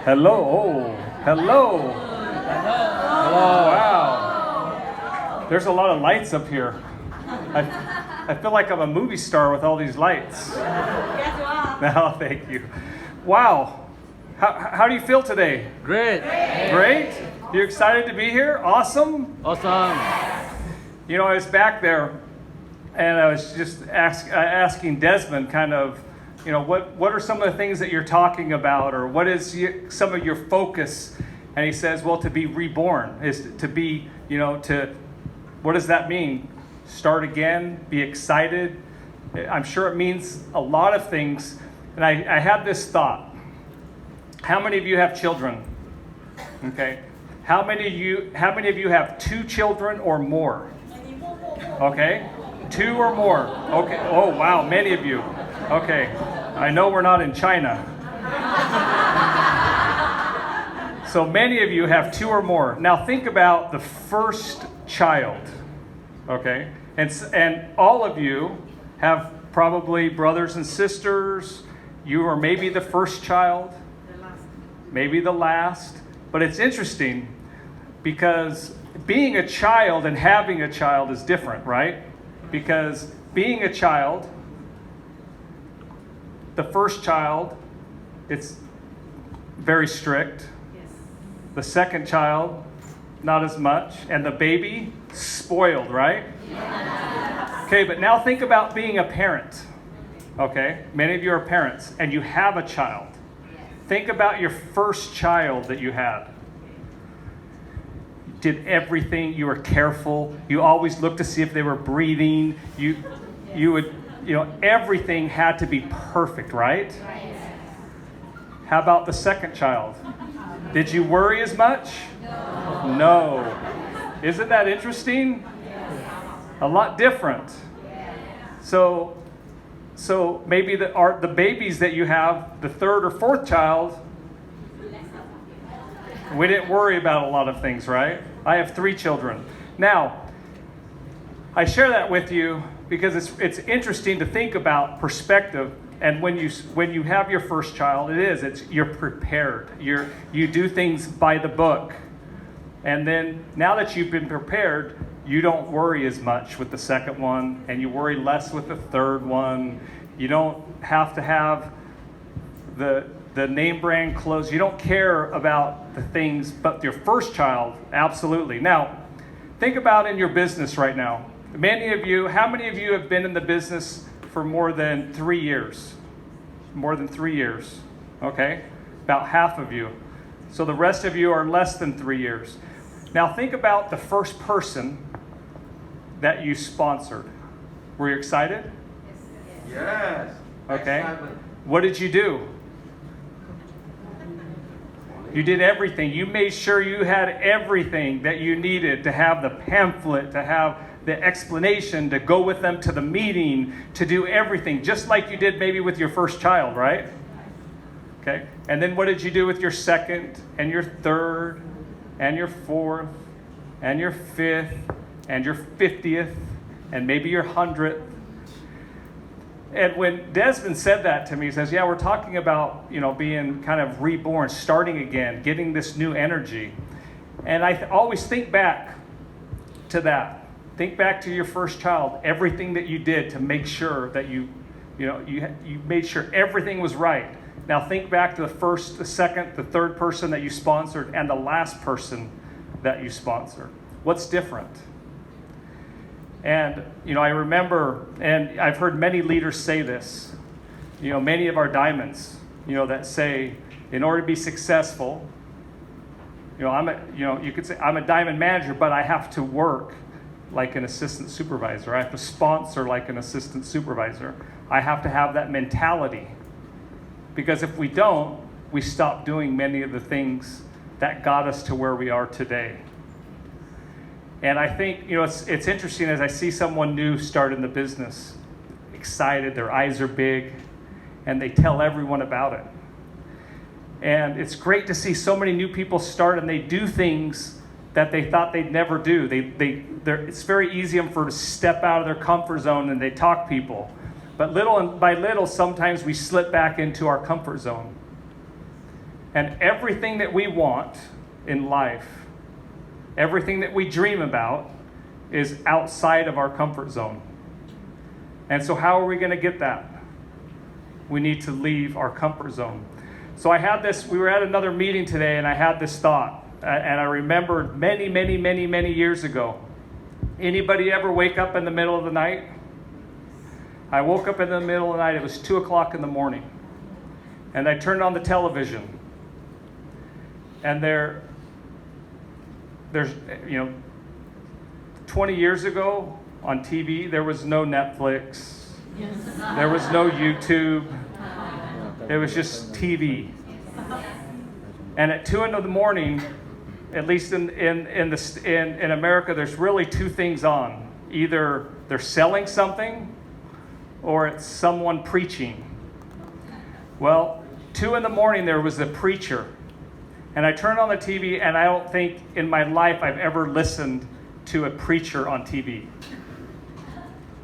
Hello. Oh, hello. Hello. Wow. There's a lot of lights up here. I feel like I'm a movie star with all these lights. Yes, you are. No, thank you. Wow. How do you feel today? Great. Great? You excited to be here? Awesome? Awesome. You know, I was back there and I was just asking Desmond kind of, you know, what are some of the things that you're talking about, or what is some of your focus? And he says, well, to be reborn is to be, you know, what does that mean? Start again, be excited. I'm sure it means a lot of things. And I had this thought. How many of you have children? Okay. How many of you have 2 children or more? Okay. 2 or more. Okay. Oh, wow. Many of you. Okay. I know we're not in China. So many of you have 2 or more. Now think about the first child. Okay. And all of you have probably brothers and sisters. You are maybe the first child, maybe the last. But it's interesting because being a child and having a child is different, right? Because being a child, the first child, it's very strict. Yes. The second child, not as much. And the baby, spoiled, right? Yes. Okay, but now think about being a parent. Okay, many of you are parents and you have a child. Think about your first child that you had. You did everything, you were careful, you always looked to see if they were breathing, you would, you know, everything had to be perfect, right? How about the second child? Did you worry as much? No. Isn't that interesting? A lot different. So maybe the babies that you have, the third or fourth child, we didn't worry about a lot of things, right? I have 3 children. Now, I share that with you because it's interesting to think about perspective. And when you have your first child, you're prepared. You do things by the book. And then now that you've been prepared, you don't worry as much with the second one, and you worry less with the third one. You don't have to have the name brand clothes. You don't care about the things, but your first child, absolutely. Now, think about in your business right now. How many of you have been in the business for more than 3 years? More than 3 years, okay? About half of you. So the rest of you are less than 3 years. Now think about the first person that you sponsored. Were you excited? Yes. Okay. Excitement. What did you do? You did everything. You made sure you had everything that you needed to have the pamphlet, to have the explanation, to go with them to the meeting, to do everything, just like you did maybe with your first child, right? Okay. And then what did you do with your second and your third and your fourth and your fifth and your 50th and maybe your 100th? And when Desmond said that to me, he says, yeah, we're talking about, you know, being kind of reborn, starting again, getting this new energy. And I always think back to that. Think back to your first child, everything that you did to make sure that you made sure everything was right. Now think back to the first, the second, the third person that you sponsored and the last person that you sponsored. What's different? And, you know, I remember, and I've heard many leaders say this, you know, many of our diamonds, you know, that say, in order to be successful, you know, you could say, I'm a diamond manager, but I have to work like an assistant supervisor. I have to sponsor like an assistant supervisor. I have to have that mentality. Because if we don't, we stop doing many of the things that got us to where we are today. And I think, you know, it's interesting as I see someone new start in the business, excited, their eyes are big, and they tell everyone about it. And it's great to see so many new people start and they do things that they thought they'd never do. It's very easy for them to step out of their comfort zone and they talk people. But little by little, sometimes we slip back into our comfort zone. And everything that we want in life, everything that we dream about, is outside of our comfort zone. And so how are we going to get that? We need to leave our comfort zone. So I had this, we were at another meeting today, and I had this thought, and I remembered many years ago. Anybody ever wake up in the middle of the night? I woke up in the middle of the night. It was 2 o'clock in the morning. And I turned on the television. And there's, 20 years ago on TV, there was no Netflix. There was no YouTube. It was just TV. And at 2 in the morning, at least in America, there's really two things on. Either they're selling something or it's someone preaching. Well, 2 in the morning, there was a preacher. And I turned on the TV, and I don't think in my life I've ever listened to a preacher on TV.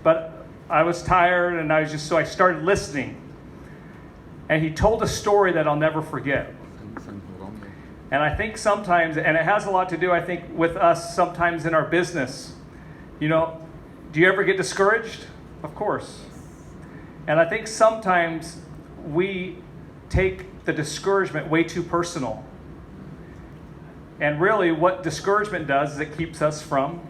But I was tired, and so I started listening. And he told a story that I'll never forget. And I think sometimes, and it has a lot to do, I think, with us sometimes in our business. Do you ever get discouraged? Of course. And I think sometimes we take the discouragement way too personal. And really what discouragement does is it keeps us from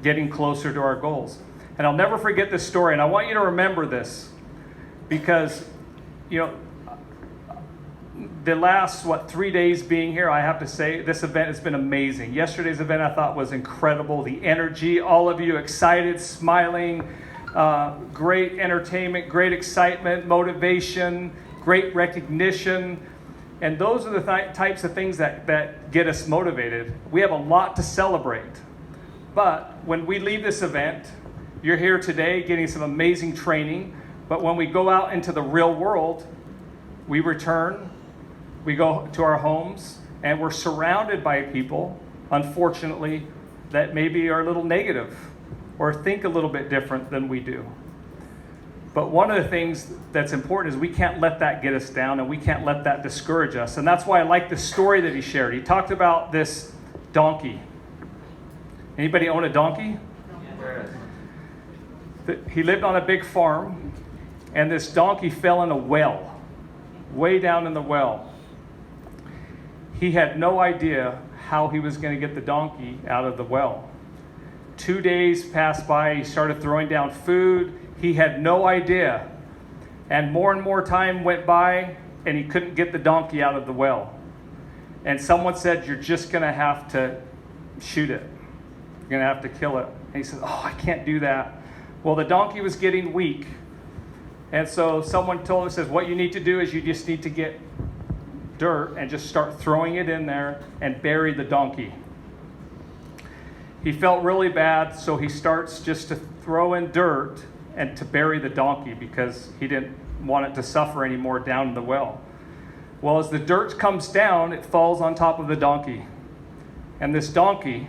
getting closer to our goals. And I'll never forget this story, and I want you to remember this because, the last, 3 days being here, I have to say, this event has been amazing. Yesterday's event I thought was incredible. The energy, all of you excited, smiling, great entertainment, great excitement, motivation, great recognition. And those are the types of things that get us motivated. We have a lot to celebrate. But when we leave this event, you're here today getting some amazing training. But when we go out into the real world, we return, we go to our homes, and we're surrounded by people, unfortunately, that maybe are a little negative or think a little bit different than we do. But one of the things that's important is we can't let that get us down, and we can't let that discourage us. And that's why I like the story that he shared. He talked about this donkey. Anybody own a donkey? Yes. He lived on a big farm, and this donkey fell in a well, way down in the well. He had no idea how he was going to get the donkey out of the well. 2 days passed by. He started throwing down food. He had no idea. And more time went by, and he couldn't get the donkey out of the well. And someone said, "You're just going to have to shoot it. You're going to have to kill it." And he said, "Oh, I can't do that." Well, the donkey was getting weak. And so someone told him, says, "What you need to do is you just need to get dirt and just start throwing it in there and bury the donkey." He felt really bad, so he starts just to throw in dirt and to bury the donkey because he didn't want it to suffer anymore down in the well. Well, as the dirt comes down, it falls on top of the donkey. And this donkey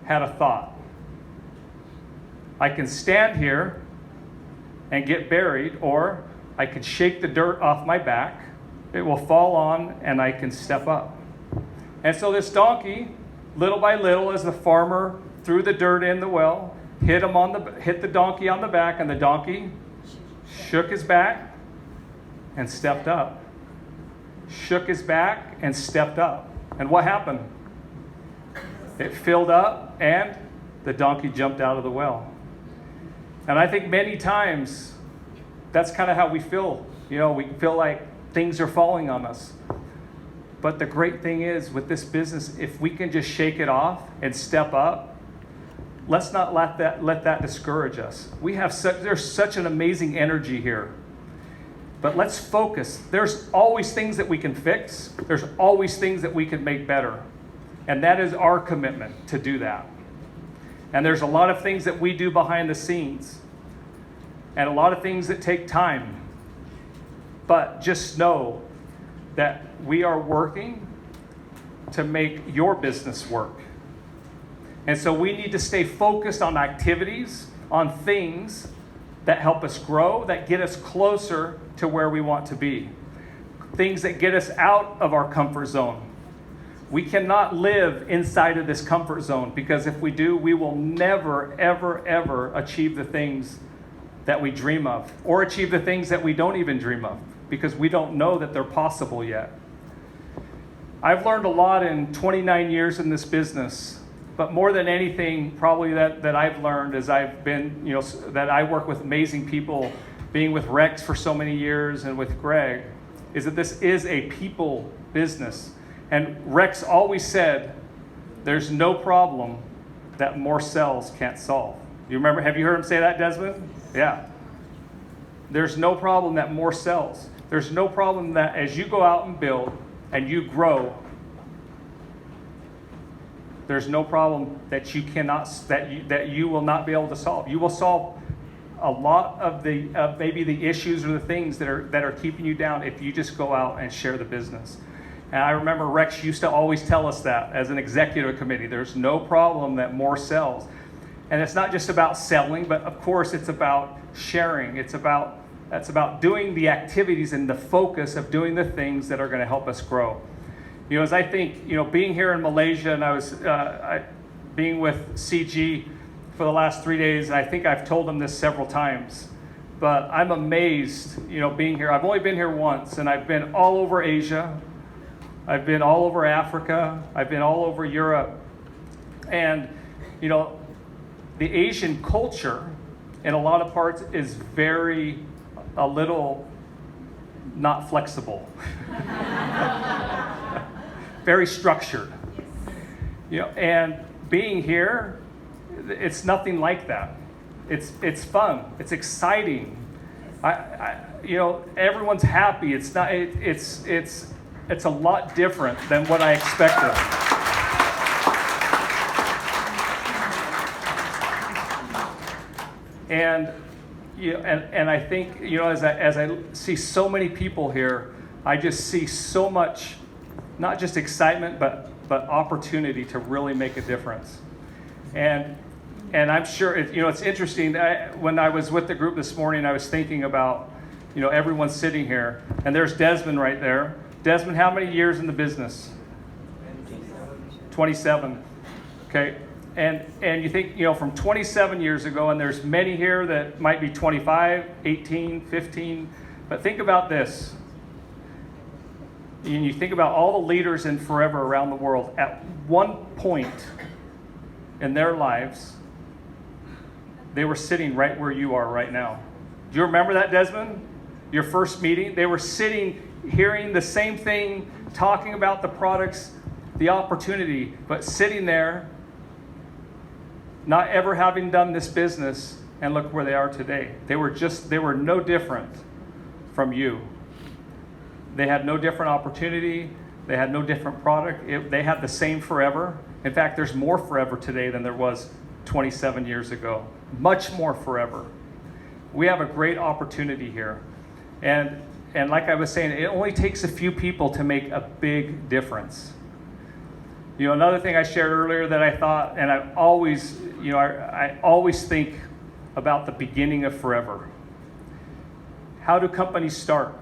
had a thought. I can stand here and get buried, or I can shake the dirt off my back. It will fall on, and I can step up. And so this donkey, little by little, as the farmer threw the dirt in the well, hit the donkey on the back, and the donkey shook his back and stepped up. Shook his back and stepped up. And what happened? It filled up, and the donkey jumped out of the well. And I think many times that's kind of how we feel. We feel like things are falling on us. But the great thing is with this business, if we can just shake it off and step up, let's not let that discourage us. There's such an amazing energy here. But let's focus. There's always things that we can fix. There's always things that we can make better. And that is our commitment to do that. And there's a lot of things that we do behind the scenes. And a lot of things that take time. But just know that we are working to make your business work. And so we need to stay focused on activities, on things that help us grow, that get us closer to where we want to be. things that get us out of our comfort zone. We cannot live inside of this comfort zone, because if we do, we will never, ever, ever achieve the things that we dream of, or achieve the things that we don't even dream of, because we don't know that they're possible yet. I've learned a lot in 29 years in this business, but more than anything, probably that I've learned is I've been, that I work with amazing people, being with Rex for so many years and with Greg, is that this is a people business. And Rex always said, there's no problem that more cells can't solve. You remember, have you heard him say that, Desmond? Yeah. There's no problem that more cells. There's no problem that as you go out and build and you grow, there's no problem that you cannot, that you will not be able to solve. You will solve a lot of the maybe the issues or the things that are keeping you down if you just go out and share the business. And I remember Rex used to always tell us that as an executive committee. There's no problem that more sells. And it's not just about selling, but of course it's about sharing. It's about doing the activities and the focus of doing the things that are going to help us grow. As I think, being here in Malaysia, and I was being with CG for the last 3 days, and I think I've told them this several times, but I'm amazed, being here. I've only been here once, and I've been all over Asia. I've been all over Africa. I've been all over Europe. And, the Asian culture in a lot of parts is a little not flexible. Very structured. And being here, it's nothing like that. It's fun. It's exciting. Everyone's happy. It's not. It's a lot different than what I expected. And and I think, as I see so many people here, I just see so much, not just excitement, but opportunity to really make a difference. And I'm sure it's interesting. When I was with the group this morning, I was thinking about everyone sitting here, and there's Desmond right there. Desmond, how many years in the business? 27. Okay. And you think, from 27 years ago, and there's many here that might be 25, 18, 15, but think about this. And you think about all the leaders in Forever around the world, at one point in their lives, they were sitting right where you are right now. Do you remember that, Desmond? Your first meeting? They were sitting, hearing the same thing, talking about the products, the opportunity, but sitting there, not ever having done this business, and look where they are today. They were no different from you. They had no different opportunity. They had no different product. They had the same Forever. In fact, there's more Forever today than there was 27 years ago. Much more Forever. We have a great opportunity here. And like I was saying, it only takes a few people to make a big difference. Another thing I shared earlier that I thought, and I always think about the beginning of Forever. How do companies start?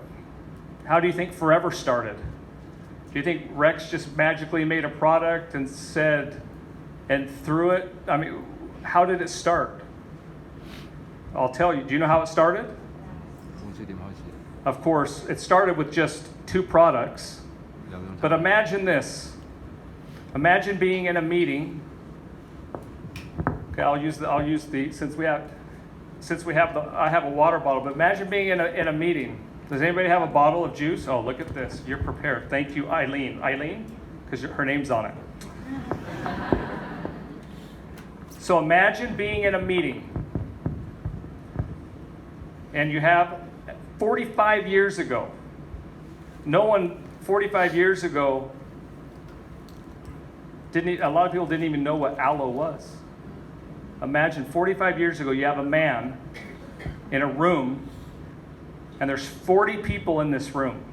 How do you think Forever started? Do you think Rex just magically made a product and said, and threw it? I mean, how did it start? I'll tell you. Do you know how it started? Of course, it started with just 2 products. But imagine this. Imagine being in a meeting. Okay, I'll use the I have a water bottle, but imagine being in a meeting. Does anybody have a bottle of juice? Oh, look at this. You're prepared. Thank you, Eileen. Eileen? Because her name's on it. So imagine being in a meeting. And you have 45 years ago. No one 45 years ago a lot of people didn't even know what aloe was. Imagine 45 years ago, you have a man in a room, and there's 40 people in this room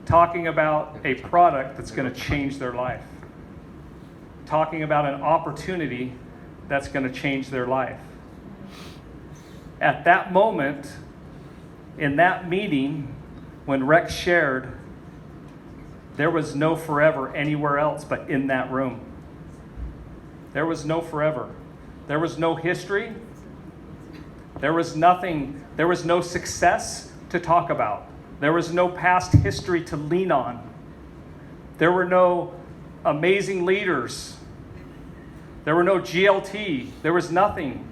talking about a product that's going to change their life, talking about an opportunity that's going to change their life. At that moment, in that meeting, when Rex shared, there was no forever anywhere else but in that room. There was no forever. There was no history. There was nothing. There was no success to talk about. There was no past history to lean on. There were no amazing leaders. There were no GLT. There was nothing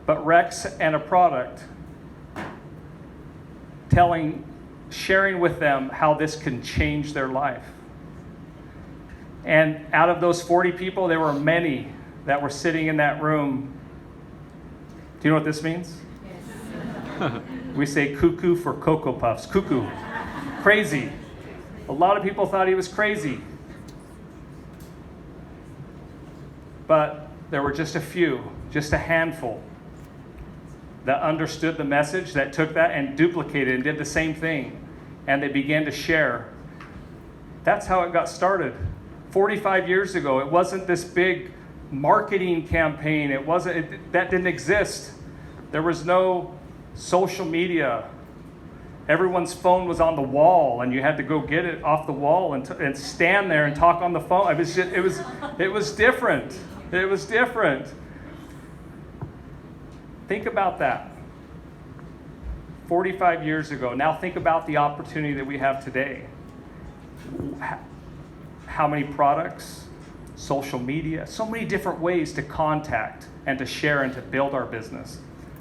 but Rex and a product sharing with them how this can change their life. And out of those 40 people, there were many that were sitting in that room. Do you know what this means? Yes. We say cuckoo for Cocoa Puffs. Cuckoo. Crazy. A lot of people thought he was crazy. But there were just a few, just a handful, that understood the message, that took that and duplicated and did the same thing. And they began to share. That's how it got started. 45 years ago, it wasn't this big marketing campaign. That didn't exist. There was no social media. Everyone's phone was on the wall, and you had to go get it off the wall and stand there and talk on the phone. It was different. It was different. Think about that. 45 years ago. Now think about the opportunity that we have today. How many products, social media, so many different ways to contact and to share and to build our business.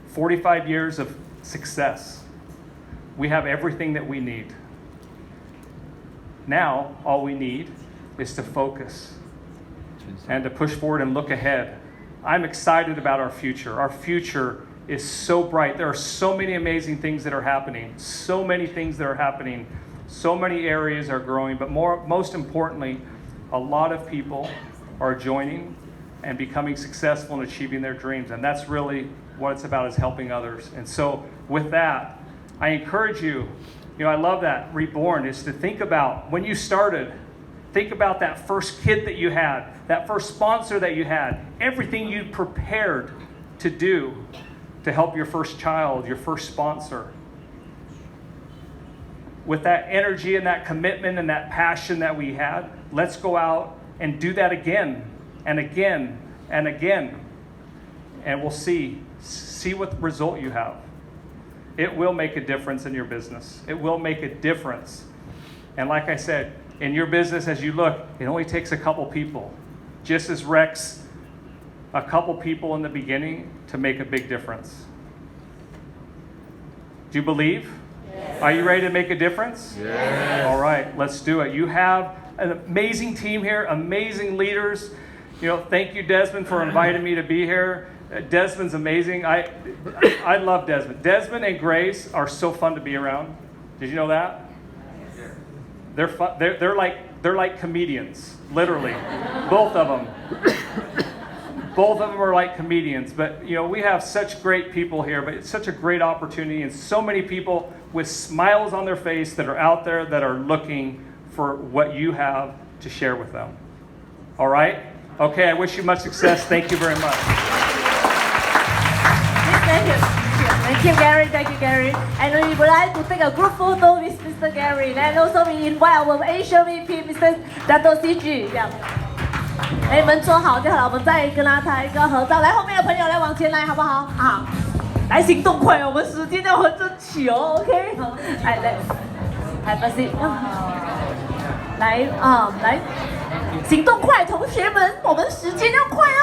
45 years of success. We have everything that we need. Now, all we need is to focus and to push forward and look ahead. I'm excited about our future. Our future is so bright. There are so many amazing things that are happening. So many things that are happening. So many areas are growing. But most importantly, a lot of people are joining and becoming successful in achieving their dreams. And that's really what it's about, is helping others. And so with that, I encourage you, I love that, reborn, is to think about when you started. Think about that first kid that you had, that first sponsor that you had, everything you prepared to do to help your first child, your first sponsor. With that energy and that commitment and that passion that we had, let's go out and do that again and again and again. And we'll see what result you have. It will make a difference in your business. It will make a difference. And like I said, in your business, as you look, it only takes a couple people. Just as Rex, a couple people in the beginning to make a big difference. Do you believe? Yes. Are you ready to make a difference? Yes. All right, let's do it. You have an amazing team here, amazing leaders. Thank you, Desmond, for inviting me to be here. Desmond's amazing. I love Desmond. Desmond and Grace are so fun to be around. Did you know that? They're fun. They're like comedians, literally. Both of them. Both of them are like comedians. But we have such great people here. But it's such a great opportunity, and so many people with smiles on their face that are out there that are looking for what you have to share with them. All right? Okay. I wish you much success. Thank you very much. Thank you. Thank you, Gary. Thank you, Gary. And we would like to take a group photo with Mr. Gary. And also we invite our Asia VP, Mr. Dato CG. Yeah. 你们坐好就好了，我们再跟他拍一个合照。来，后面的朋友来往前来，好不好？好，来行动快，我们时间要很争取哦。OK， 好，来，不是，来，行动快，同学们，我们时间要快哦。